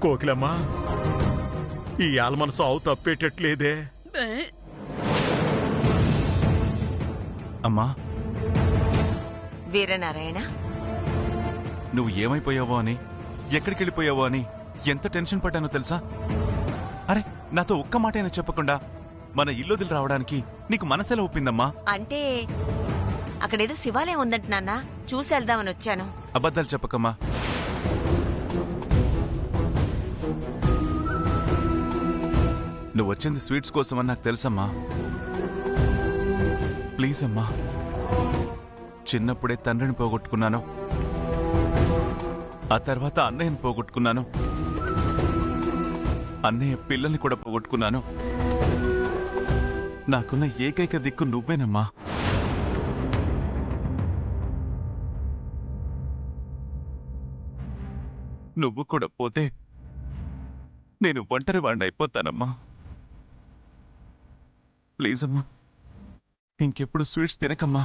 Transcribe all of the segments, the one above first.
కోకిలమ్మా, ఈ ఆల్మనసు ఆవు తప్పేటట్లేదే. అమ్మా, వీరనారాయణ, నువ్వు ఏమైపోయావో అని, ఎక్కడికి వెళ్ళిపోయావో అని ఎంత టెన్షన్ పడ్డానో తెలుసా? అరే, నాతో ఒక్క మాటైనా చెప్పకుండా మన ఇల్లుదిలి రావడానికి నీకు మనసెలా ఒప్పిందమ్మా? అంటే అక్కడేదో శివాలయం ఉందంట నాన్న, చూసి వెళ్దామని వచ్చాను. అబద్ధాలు చెప్పకమ్మా. నువ్వు వచ్చింది స్వీట్స్ కోసమని నాకు తెలుసమ్మా. ప్లీజ్ అమ్మా, చిన్నప్పుడే తండ్రిని పోగొట్టుకున్నాను, ఆ తర్వాత అన్నయ్యని పోగొట్టుకున్నాను, అన్నయ్య పిల్లల్ని కూడా పోగొట్టుకున్నాను. నాకున్న ఏకైక దిక్కు నువ్వేనమ్మా. నువ్వు కూడా పోతే నేను ఒంటరి వాడిని అయిపోతానమ్మా. ప్లీజ్ అమ్మా, ఇంకెప్పుడు స్వీట్స్ తినకమ్మా.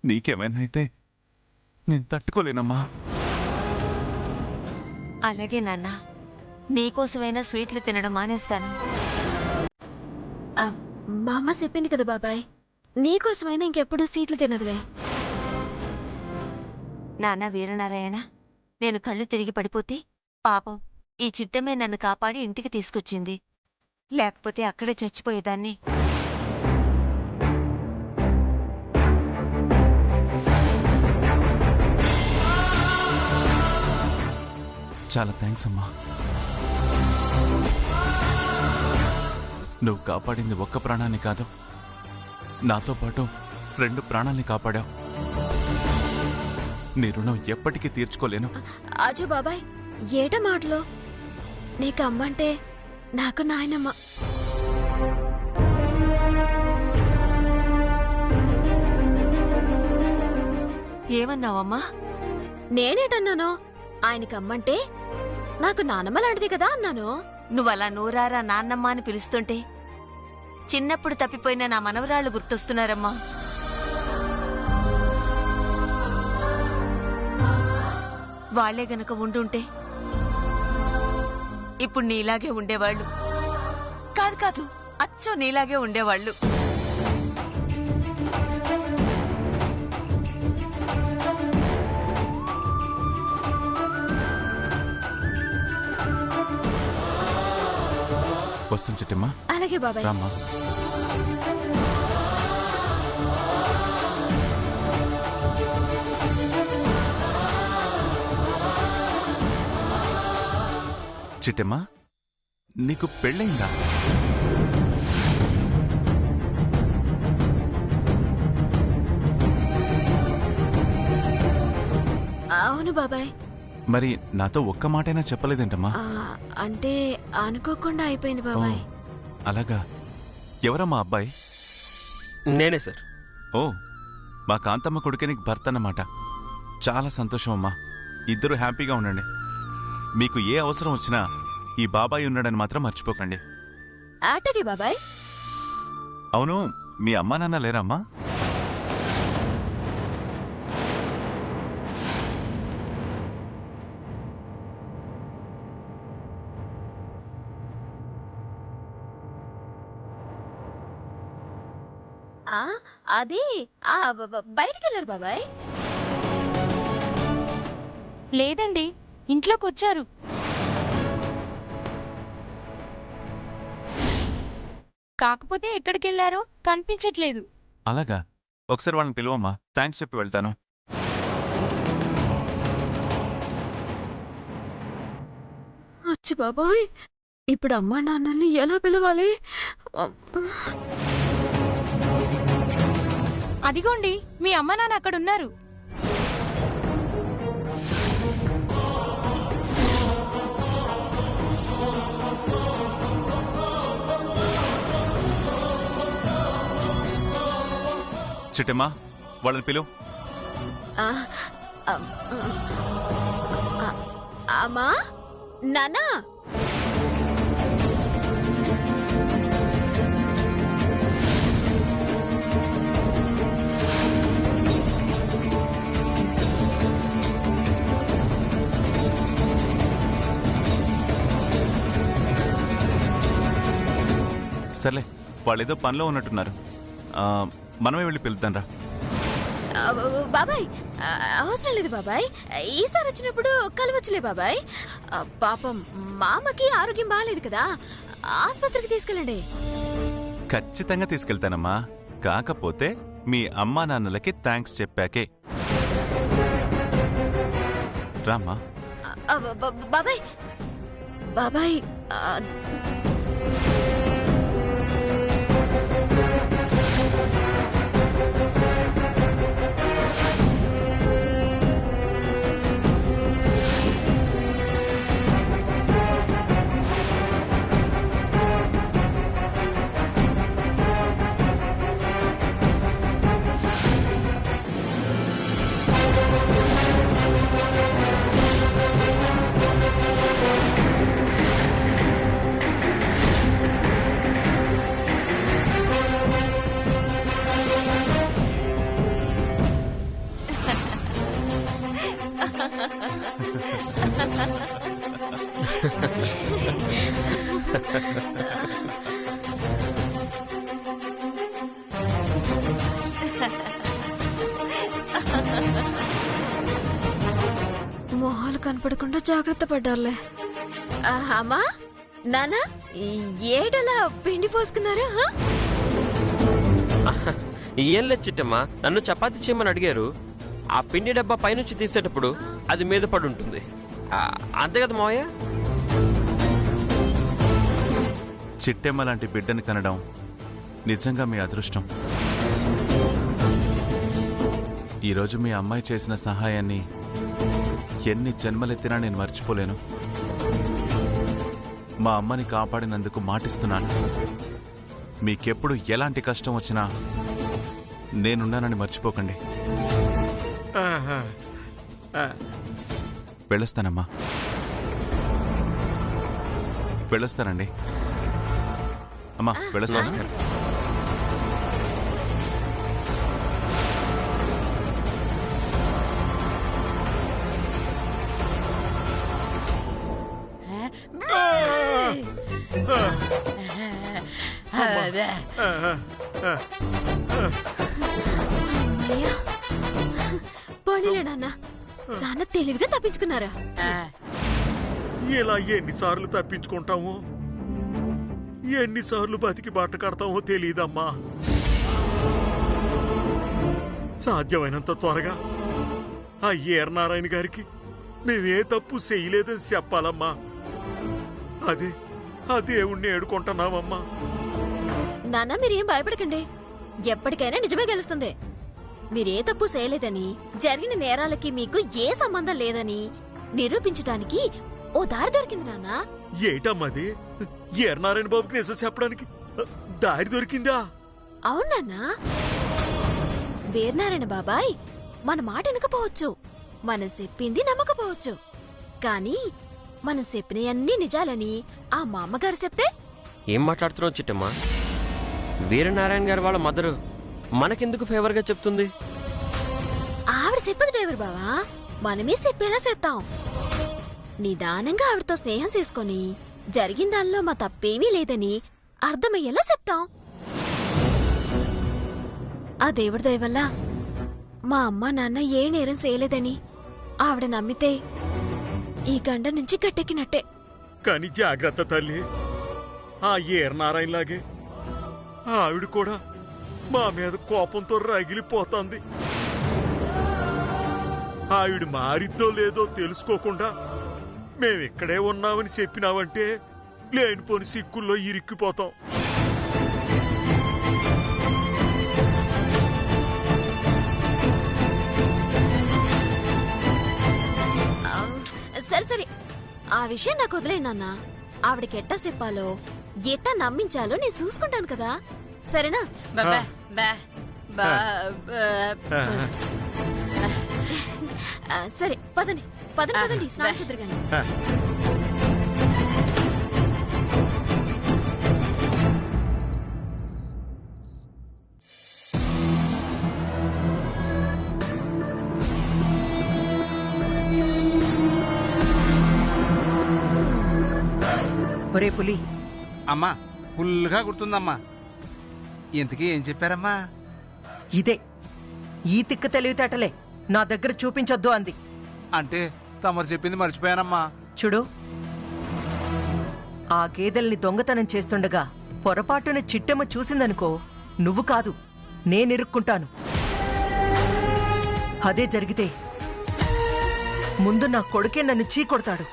నీకేమైనా అయితే నేను తట్టుకోలేనమ్మా. అలాగే నాన్న, నీకోసమైనా స్వీట్లు తినడం మానేస్తాను. మా అమ్మ చెప్పింది కదా బాబాయ్, నీకోసమైనా ఇంకెప్పుడు స్వీట్లు తినదులే. నాన్న వీరనారాయణ, నేను కళ్ళు తిరిగి పడిపోతే పాపం ఈ చిట్టమే నన్ను కాపాడి ఇంటికి తీసుకొచ్చింది, లేకపోతే అక్కడే చచ్చిపోయేదాన్ని. చాలా థ్యాంక్స్ అమ్మా. నువ్వు కాపాడింది ఒక్క ప్రాణాన్ని కాదు, నాతో పాటు 2 ప్రాణాల్ని కాపాడావు. నీ రుణం ఎప్పటికీ తీర్చుకోలేను. ఆజు బాబాయ్, ఏట మాటలో? నీకు అమ్మంటే నాకు నాయనమ్మ. ఏమన్నావమ్మా? నేనేటన్నాను? ఆయనకి అమ్మంటే నాకు నానమ్మ లాంటిది కదా అన్నాను. నువ్వలా నూరారా నాన్నమ్మ అని పిలుస్తుంటే చిన్నప్పుడు తప్పిపోయిన నా మనవరాళ్లు గుర్తొస్తున్నారమ్మా. వాళ్లే గనక ఉండుంటే ఇప్పుడు నీలాగే ఉండేవాళ్లు. కాదు కాదు, అచ్చో నీలాగే ఉండేవాళ్లు. వస్తుంది చిట్టమ్మా. అలాగే బాబాయ్. రామ్మా. చిట్టమ్మా, నీకు పెళ్ళయిందా? అవును బాబాయ్. మరి నాతో ఒక్క మాటైనా చెప్పలేదేంటమ్మా? అంటే అనుకోకుండా అయిపోయింది బాబాయ్. అలాగా. ఎవరమ్మా అబ్బాయి? నేనే సార్. ఓ, మా కాంతమ్మ కొడుకే నీకు భర్త అన్నమాట. చాలా సంతోషం అమ్మా. ఇద్దరు హ్యాపీగా ఉండండి. మీకు ఏ అవసరం వచ్చినా ఈ బాబాయ్ ఉన్నాడని మాత్రం మర్చిపోకండి. ఆటకి బాబాయ్. అవును, మీ అమ్మా నాన్న లేరమ్మా? అది బయటికి వెళ్ళారు బాబాయ్. లేదండి, ఇంట్లోకి వచ్చారు. కాకపోతే ఎక్కడికి వెళ్ళారో కనిపించట్లేదు. అలాగా, ఒకసారి వాళ్ళని పిలువమ్మా. థ్యాంక్స్ చెప్పి వెళ్తాను. వచ్చి బాబాయ్, ఇప్పుడు అమ్మా నాన్నల్ని ఎలా పిలవాలి? అదిగోండి, మీ అమ్మ నాన్న అక్కడున్నారు. చిట్టమ్మా, వాళ్ళని పిలువు. అమ్మా నానా. సర్లే, వాళ్ళేదో పనిలో ఉన్నట్టున్నారు. మనమే వెళ్ళి పిలుద్దాం రా. బాబాయ్, అవసరం లేదు బాబాయ్. ఈసారి వచ్చినప్పుడు కలవచ్చులే బాబాయ్. పాపం మామకి ఆరోగ్యం బాగాలేదు కదా, ఆసుపత్రికి తీసుకెళ్ళండి. ఖచ్చితంగా తీసుకెళ్తానమ్మా. కాకపోతే మీ అమ్మా నాన్నలకి థ్యాంక్స్ చెప్పాకే. రామ్మా. బాబాయ్ బాబాయ్, మొహాలు కనపడకుండా జాగ్రత్త పడ్డారులే. అమ్మా నానా, ఏడలా పిండి పోసుకున్నారు? ఏం లేదు చిట్టమ్మా, నన్ను చపాతీ చేయమని అడిగారు. ఆ పిండి డబ్బా పైనుంచి తీసేటప్పుడు అది మీద పడి ఉంటుంది, అంతే కదా మావయ్య? చిట్టెమ్మ లాంటి బిడ్డని కనడం నిజంగా మీ అదృష్టం. ఈరోజు మీ అమ్మాయి చేసిన సహాయాన్ని ఎన్ని జన్మలెత్తినా నేను మర్చిపోలేను. మా అమ్మని కాపాడినందుకు మాటిస్తున్నాను. మీకెప్పుడు ఎలాంటి కష్టం వచ్చినా నేనున్నానని మర్చిపోకండి. వెళ్ళొస్తానమ్మా, వెళ్ళొస్తానండి. అమ్మా వెళ్ళొస్తాను. పోనీలే నాన్న, చాలా తెలివిగా తప్పించుకున్నారా? ఇలా ఎన్నిసార్లు తప్పించుకుంటామో, ఎన్నిసార్లు బతికి బట్ట కడతామో తెలియదమ్మా. సాధ్యమైనంత త్వరగా ఆ ఏర్నారాయణ గారికి మేమే తప్పు చేయలేదని చెప్పాలమ్మా. అదే ఆ దేవుణ్ణి ఏడుకుంటున్నామమ్మా. నాన్న మీరేం భయపడకండి, ఎప్పటికైనా నిజమే గెలుస్తుంది. మీరే తప్పు చేయలేదని, జరిగిన నేరాలకి మీకు ఏ సంబంధం లేదని నిరూపించడానికి ఓ దారి దొరికింది నాన్న. ఏటమ్మది? ఏర్నారాయణ బాబుకి నిజం చెప్పడానికి దారి దొరికిందా? అవునన్నా, వీరనారాయణ బాబాయ్ మన మాట వినకపోవచ్చు, మనం చెప్పింది నమ్మకపోవచ్చు, కానీ మనం చెప్పినవన్నీ నిజాలని ఆ మా అమ్మగారు చెప్తే? ఏం మాట్లాడుతున్నావు చిట్టమ్మా? వీరనారాయణ గారు వాళ్ళ మదరు మనకెందుకు ఫేవర్ గా చెప్తుంది? ఆవిడ చెప్పదు డ్రైవర్ బావా, మనమే చెప్పేలా చేస్తాం. నిదానంగా ఆవిడతో స్నేహం చేసుకొని జరిగిన దానిలో మా తప్పేమీ లేదని అర్థమయ్యేలా చెప్తాం. ఆ దేవుడి దయ వల్ల మా అమ్మ నాన్న ఏ నేరం చేయలేదని ఆవిడ నమ్మితే ఈ గండ నుంచి గట్టెక్కినట్టే. కాని జాగ్రత్త తల్లి, ఆ ఏర్నారాయణలాగే ఆవిడ కూడా మా మీద కోపంతో రగిలిపోతుంది. ఆవిడ మారిద్దో లేదో తెలుసుకోకుండా మేమిక్కడే ఉన్నామని చెప్పినావంటే లేనిపోని సిక్కుల్లో ఇరిక్కిపోతాం. సరే సరే, ఆ విషయం నాకు వదిలేండి నాన్న. ఆవిడకి ఎట్టా చెప్పాలో ఎట్టా నమ్మించాలో నేను చూసుకుంటాను కదా, సరేనా? సరే పదండి పదండి పదండి, స్నానం చేద్దరుగాని. ఒరే పులి, అమ్మా ఫుల్గా గుర్తుందమ్మా. ఇంతకీ ఏం చెప్పారమ్మా? ఇదే ఈ తిక్క తెలివితేటలే నా దగ్గర చూపించొద్దు అంది. అంటే తమరు చెప్పింది మర్చిపోయానమ్మా. చూడు, ఆ గేదెల్ని దొంగతనం చేస్తుండగా పొరపాటున చిట్టెమ్మ చూసిందనుకో, నువ్వు కాదు నేనిరుక్కుంటాను. అదే జరిగితే ముందు నా కొడుకే నన్ను చీకొడతాడు.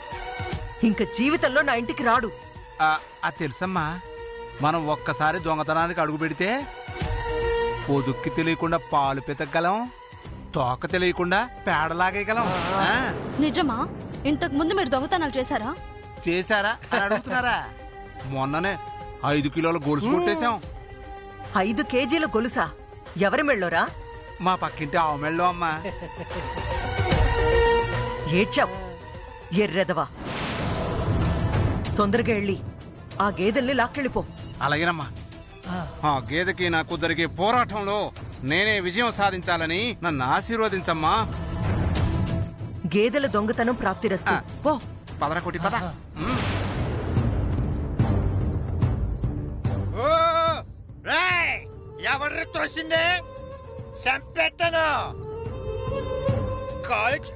ఇంక జీవితంలో నా ఇంటికి రాడు. అది తెలుసమ్మా. మనం ఒక్కసారి దొంగతనానికి అడుగు పెడితే పొదుక్కి తెలియకుండా పాలు పెతకగలం, తోక తెలియకుండా పేడలాగేయగలం. నిజమా? ఇంతకు ముందు మీరు దొంగతనాలు చేశారా? చేశారా అని అడుగుతున్నారా? మొన్ననే 5 కిలోల గొలుసు కొట్టేశాం. 5 కేజీల గొలుసా? ఎవరి మెళ్ళోరా? మా పక్కింటి ఆవు మెళ్ళో అమ్మా. ఏడ్చావు ఎర్రెదవా. తొందరగా వెళ్ళి ఆ గేదెల్ని లాక్కెళ్ళిపో. అలాగేనమ్మా. ఆ గేదెకి నాకు జరిగే పోరాటంలో నేనే విజయం సాధించాలని నన్ను ఆశీర్వదించమ్మా. గేదెల దొంగతనం ప్రాప్తిరస్తు. పో. పదరా కొట్టి పద. ఎవరు తోసింది? చంపెట్టను. కాలేజ్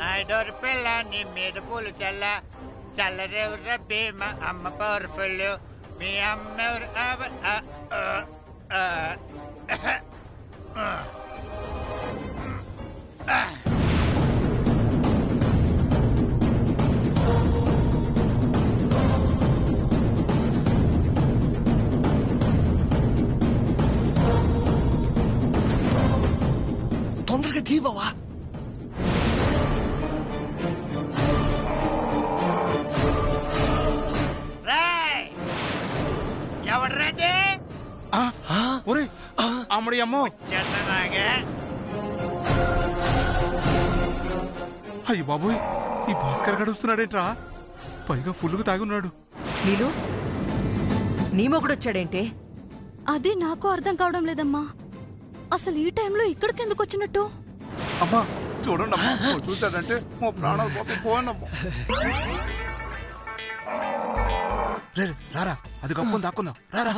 నాయుడు పిల్ల నీ మీద పూలు తెల్ల తెల్లరెవర భీమ అమ్మ పవర్ఫుల్ మీ అమ్మ ఎవరు? తొందరగా తీవవా. ఎవడ్రాది? ఒరే అమ్మడి అమ్మో. చెత్తనాగే. అయ్యి బాబోయ్, ఈ భాస్కర్ గడుస్తున్నాడేంట్రా? పైగా ఫుల్గా తాగున్నాడు. నీలు, నీ మొగుడొచ్చాడేంటే? అది నాకు అర్థం కావడం లేదమ్మా. అసలు ఈ టైంలో ఇక్కడికి ఎందుకు వచ్చినట్టు? అమ్మా చూడండి అమ్మా, చూసాడంటే మా ప్రాణాలు పోతే పోనమ్మా. రారా, అది కప్పుని దాక్కుందాం. రారా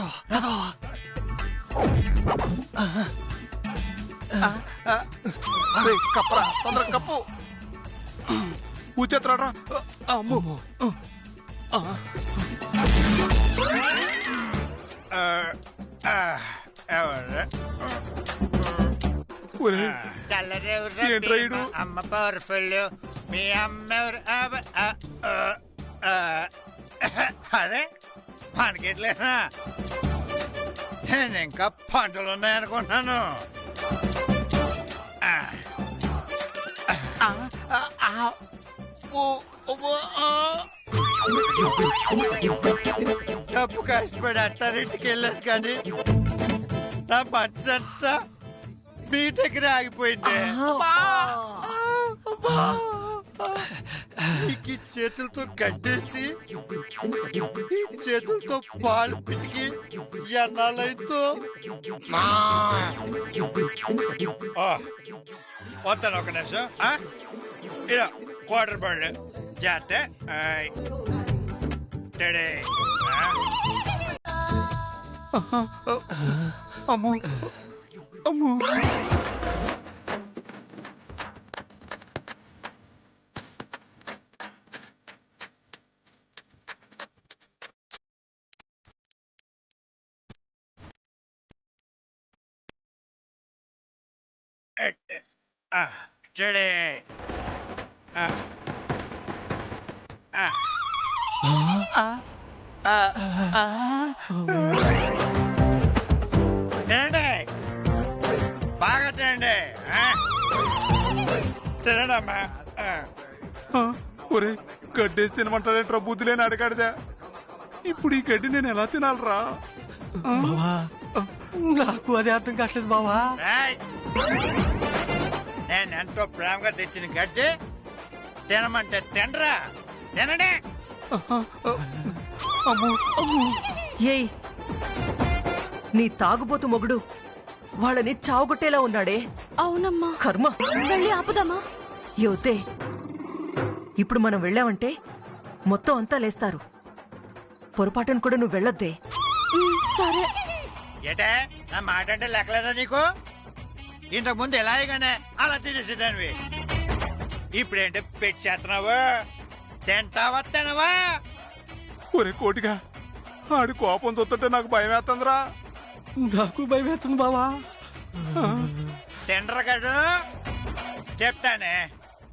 కప్పరా, తొందరగా కప్పు. ఊచేత్తరాడ్రా. అమ్మో. తెల్లరెవరు అమ్మ పవర్ఫుల్ మీ అమ్మ ఎవరు? అదే మనకెట్లేనా? నేను ఇంకా పంటలు ఉన్నాయనుకుంటున్నాను. డబ్బు కష్టపడి అత్తారింటికి వెళ్ళాను కానీ నా మనసంతా మీ దగ్గర ఆగిపోయింది. ఈ చేతులతో కట్టేసి ఈ చేతులతో పాలు పితికి ఎన్నాళ్ళైతో వస్తాను. ఒక నిమిషం. ఇలా క్వార్టర్ పళ్ళు జాత అమ్మో అమ్మో. చెడే తినండి, బాగా తినండి. తినడమ్మా. ఒరే గడ్డేసి తినమంటాడేంట్రా? బుద్ధి లేని అడగాడిదా. ఇప్పుడు ఈ గడ్డి నేను ఎలా తినాలరా? నాకు అదే అర్థం కావట్లేదు బావా. నేను ఎంతో ప్రేమగా తెచ్చిన గడ్డి తినమంటే తినరా? తినండి. ఏయ్, నీ తాగుబోతు మొగుడు వాళ్ళని చావుగొట్టేలా ఉన్నాడే. అవునమ్మా. కర్మ. వెళ్ళి ఆపుదామా? యువతే, ఇప్పుడు మనం వెళ్ళామంటే మొత్తం అంతా లేస్తారు. పొరపాటును కూడా నువ్వు వెళ్ళొద్దే. సరే. ఏటే నా మాట అంటే లెక్కలేదా నీకు? ఇంతకు ముందు ఎలాగానే అలా తినేసేదానివి. ఇప్పుడేంటి పెట్టి చేస్తున్నావు? తింటావా తినవా? ఒరే కోటిగా, ఆడి కోపం చూస్తుంటే నాకు భయం వేస్తుందిరా. నాకు భయం వేస్తుంది బావా. తిండ్ర కడు చెప్తానే,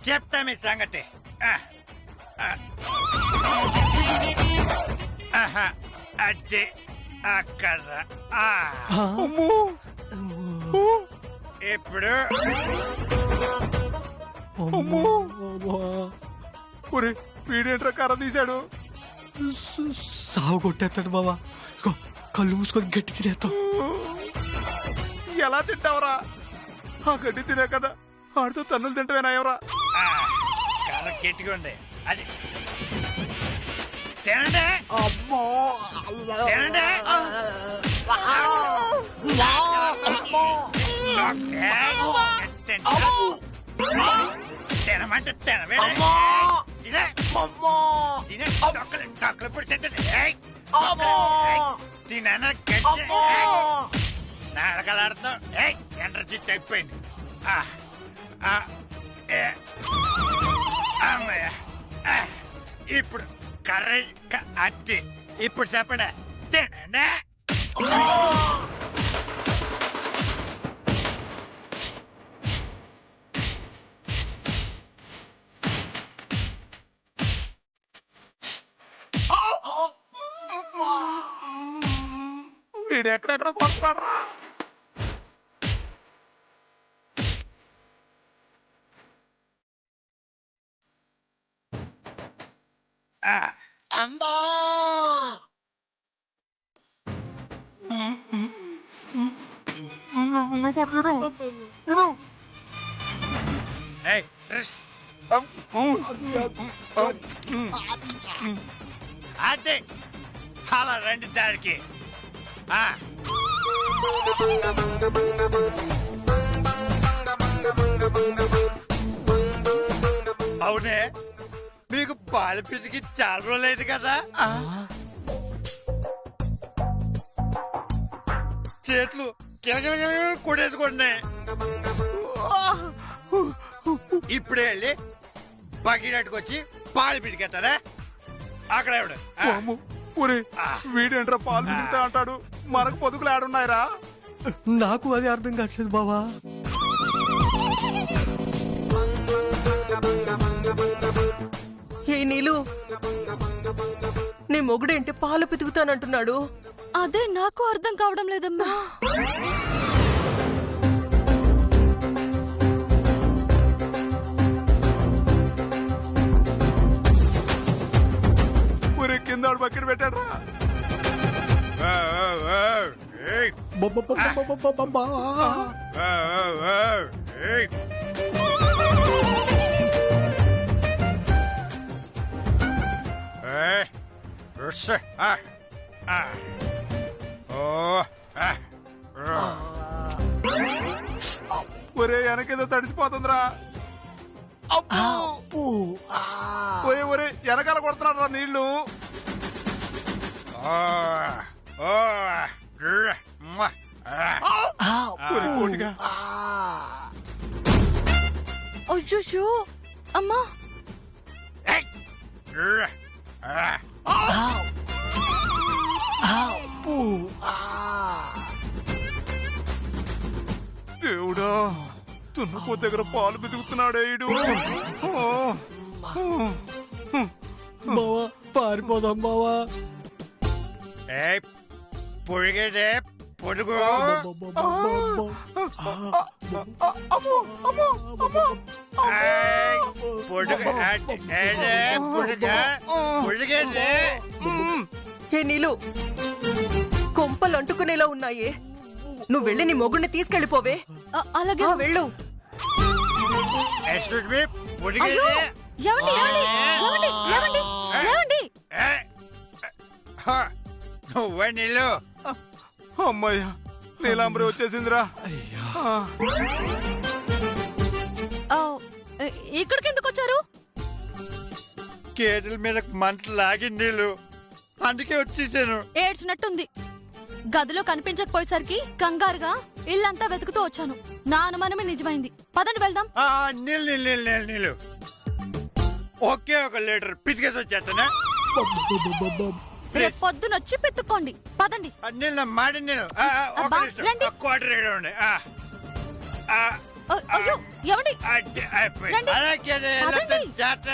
చెప్తా మీ సంగతి. అడ్డి అక్కడ ఇప్పుడు ఒరే వీడేంట్రా కర్ర తీశాడు? సాగు కొట్టేస్తాడు బావా. కళ్ళు మూసుకొని గట్టి తినేస్తాం. ఎలా తింటావురా? ఆ గడ్డి తినే కదా ఆడితో తన్నులు తింటవేనా ఎవరా? కర్ర గట్టిగా ఉంది, అది తినండి. తినండి. తినమంటే తినవే. డొక్కలు పొడిచేటండి. తిన నాడకలాడుతాం. ఎనర్జీ తగ్గిపోయింది. అమ్మయ్య, ఇప్పుడు కర్రీ అట్టి. ఇప్పుడు చెప్పండి, తినండి. వీడెక్కడెక్కడ కొడతాడా? అదే అలా రండి దానికి. అవునే, మీకు పాలు పిసికి చాలా రోజులైంది కదా. చేతులు కిలకిల కొడేసుకోండి. ఇప్పుడే వెళ్ళి బకెట్కి వచ్చి పాలు పిసికేస్తారా? అక్కడ వీడేంట్రా పాలు పిసుకుతా అంటాడు? మనకు పొదుగులు ఆడున్నాయిరా. నాకు అది అర్థం కావట్లేదు బావా. ఏ నీలు, నీ మొగుడేంటి పాలు పితుకుతానంటున్నాడు? అదే నాకు అర్థం కావడం లేదమ్మా. ఒరే కింద బకెట్ పెట్టాడు రా. ఒరే వెనకేదో తడిసిపోతుందిరా. ఒరే ఒరే వెనకాల కొడుతున్నాడు రా నీళ్లు. అయ్యో అమ్మా. దేవుడా, తున్నపో దగ్గర పాలు పితుకుతున్నాడే ఈడు. బావా పారిపోదాం బావా. పొడిగేదే పొడుగు. పొడిగేదే. ఏ నీలు, కొంపలు అంటుకునేలా ఉన్నాయే. నువ్వు వెళ్ళి నీ మొగుడిని తీసుకెళ్ళిపోవే. అలాగే వెళ్ళు. నువ్వే నీళ్ళు. అమ్మయ్యా, నీలాంబరి వచ్చేసిందిరా. ఆ, ఇక్కడికి ఎందుకు వచ్చారు? గేదెల మీద మంట లాగి నీళ్ళు, అందుకే వచ్చేసాను. ఏడ్చినట్టుంది. గదిలో కనిపించకపోయేసరికి కంగారుగా ఇల్లంతా వెతుకుతూ వచ్చాను. నా అనుమానమే నిజమైంది. పదండి వెళ్దాం. నీళ్ళు నీళ్ళు నీళ్ళు నీళ్ళు నీళ్ళు ఒకే ఒక లీటర్ పితికేసి వచ్చేస్తానా? రేపు పొద్దునొచ్చి పెట్టుకోండి. పదండి. నీళ్ళు మాడి నీళ్ళు అబ్బా, రండి. క్వార్టర్ ఉండే అయ్యో ఏమండి? అలాగే పదండి. జాతర